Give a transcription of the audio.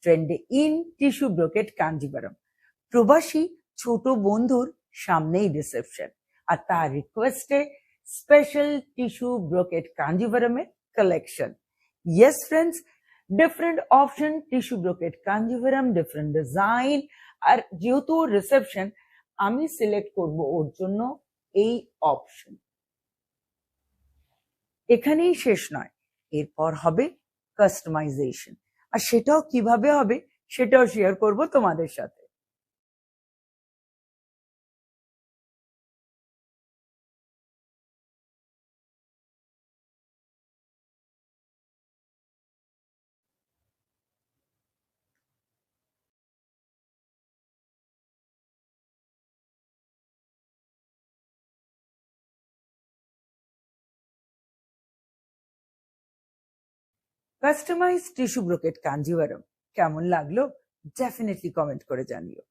ট্রেন্ডে in tissue brocade Kanjivaram. প্রবাসী ছোট বন্ধুর সামনেই রিসেপশন, আর তার রিকোয়েস্টে স্পেশাল টিস্যু ব্রোকেট কাঞ্জিভারমের কালেকশন। Yes friends, different option tissue brocade Kanjivaram, different design. আর যেহেতু রিসেপশন, আমি সিলেক্ট করব ওর জন্য এই অপশন। এখানেই শেষ নয়, এরপর হবে কাস্টমাইজেশন, আর সেটাও কিভাবে হবে সেটাও শেয়ার করব তোমাদের সাথে। কাস্টমাইজ টিস্যু ব্রোকেট কাঞ্জিভারম কেমন লাগলো ডেফিনেটলি কমেন্ট করে জানিও।